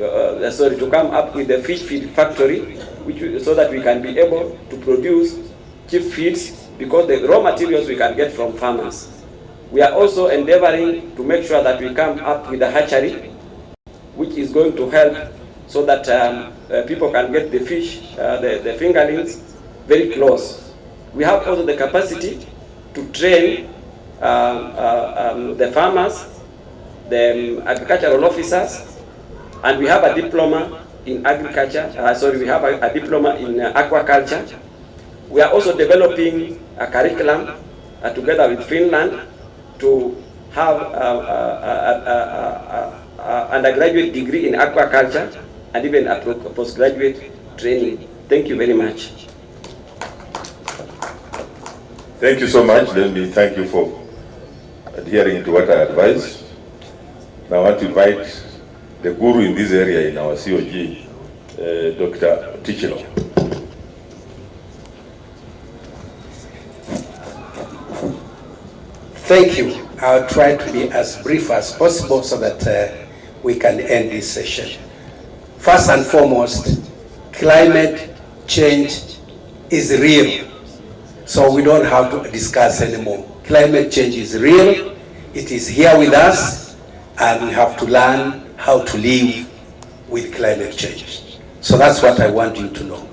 to come up with a fish feed factory, so that we can be able to produce cheap feeds, because the raw materials we can get from farmers. We are also endeavoring to make sure that we come up with a hatchery, which is going to help so that people can get the fish, the fingerlings, very close. We have also the capacity to train the farmers, the agricultural officers, and we have a diploma in agriculture. We have a diploma in aquaculture. We are also developing a curriculum together with Finland to have an undergraduate degree in aquaculture and even a postgraduate training. Thank you very much. Thank you so much. Let me thank you for adhering to what I advised. Now I want to invite the guru in this area in our COG, Dr. Tichilo. Thank you. I'll try to be as brief as possible so that we can end this session. First and foremost, climate change is real, so we don't have to discuss anymore. Climate change is real, it is here with us, and we have to learn how to live with climate change. So that's what I want you to know.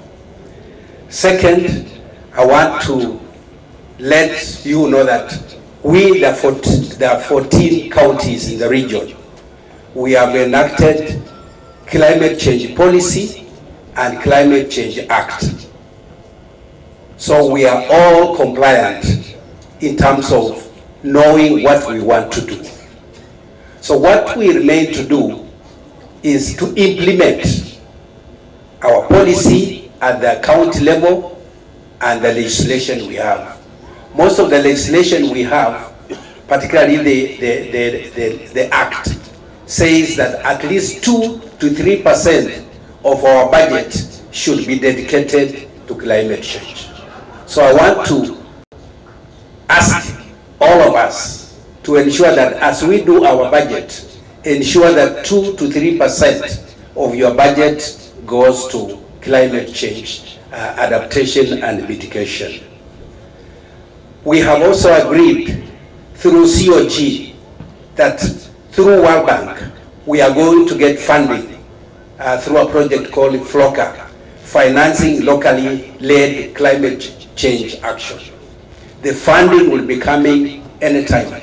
Second, I want to let you know that we, the 14 counties in the region, we have enacted climate change policy and climate change act. So we are all compliant in terms of knowing what we want to do. So what we remain to do is to implement our policy at the county level and the legislation we have. Most of the legislation we have, particularly the act, says that at least 2 to 3% of our budget should be dedicated to climate change. So I want to ask all of us to ensure that as we do our budget, ensure that 2 to 3% of your budget goes to climate change, adaptation and mitigation. We have also agreed through COG that through World Bank, we are going to get funding through a project called FLOCA, Financing Locally Led Climate Change Action. The funding will be coming anytime.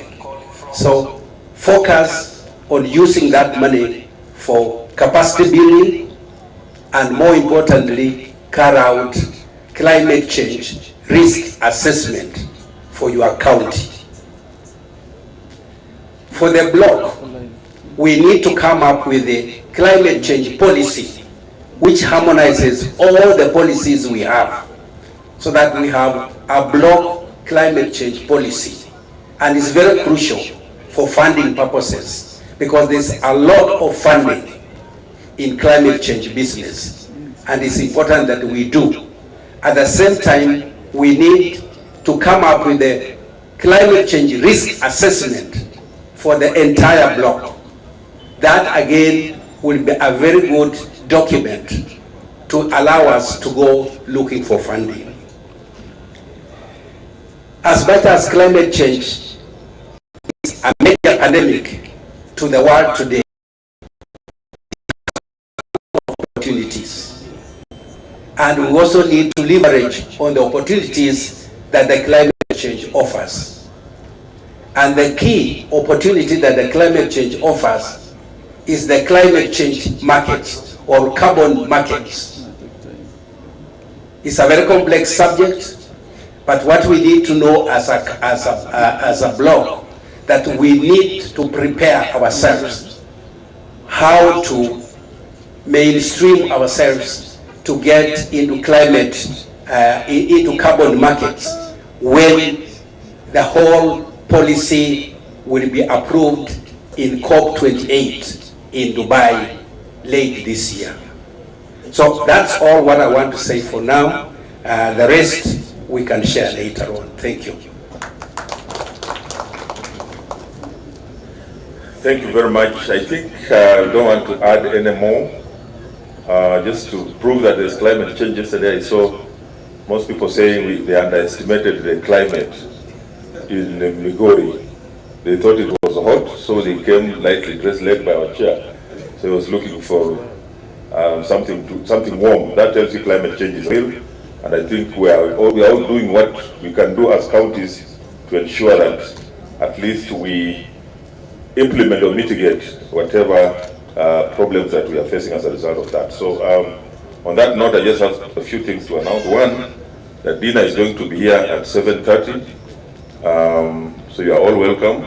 So focus on using that money for capacity building and, more importantly, carry out climate change risk assessment for your county. For the block, we need to come up with a climate change policy which harmonizes all the policies we have, so that we have a block climate change policy. And it's very crucial for funding purposes, because there's a lot of funding in climate change business, and it's important that we do. At the same time, we need to come up with a climate change risk assessment for the entire block. That again will be a very good document to allow us to go looking for funding. As much as climate change is a major pandemic to the world today, opportunities. And we also need to leverage on the opportunities that the climate change offers. And the key opportunity that the climate change offers is the climate change markets or carbon markets. It's a very complex subject, but what we need to know as a bloc, that we need to prepare ourselves how to mainstream ourselves to get into into carbon markets when the whole policy will be approved in COP28 in Dubai late this year. So that's all what I want to say for now. The rest we can share later on. Thank you. Thank you very much. I think I don't want to add any more. Just to prove that there's climate change, yesterday I saw most people saying they underestimated the climate in Migori. They thought it was hot, so they came lightly dressed, led by our chair. So he was looking for something warm. That tells you climate change is real. And I think we are all doing what we can do as counties to ensure that at least we implement or mitigate whatever problems that we are facing as a result of that. So on that note, I just have a few things to announce. One, that dinner is going to be here at 7:30. So you are all welcome.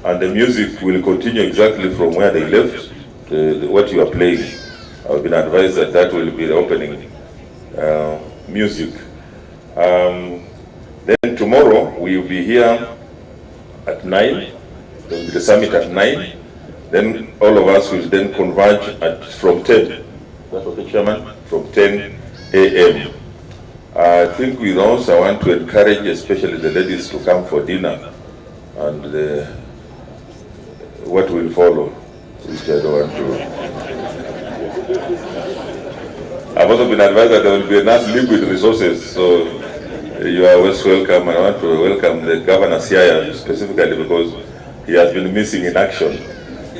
And the music will continue exactly from where they left, what you are playing. I've been advised that that will be the opening music. Then tomorrow we will be here at 9. There will be the summit at 9. Then all of us will then converge from 10. That's okay, Chairman? From 10 a.m. I think we also want to encourage especially the ladies to come for dinner and what will follow, which I don't want to. I've also been advised that there will be enough liquid resources, so you are always welcome. I want to welcome the Governor Siaya specifically because he has been missing in action.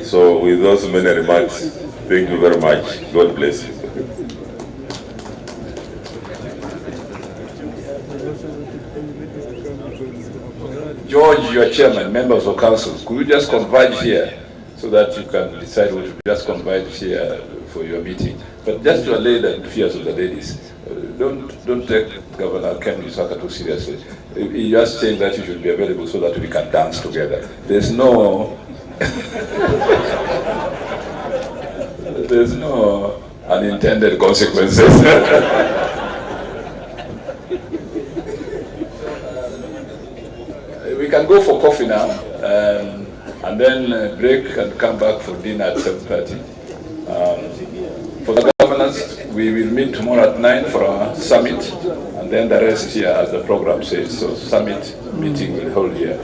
So with those many remarks, thank you very much. God bless you. George, your chairman, members of council, could you just converge here so that you can decide what to just converge here for your meeting? But just to allay the fears of the ladies, don't take Governor Ken Lusaka too seriously. He just saying that you should be available so that we can dance together. There's no unintended consequences. We can go for coffee now, and then break and come back for dinner at 7:30. For the governors, we will meet tomorrow at 9 for our summit, and then the rest here, as the program says. So summit meeting will hold here.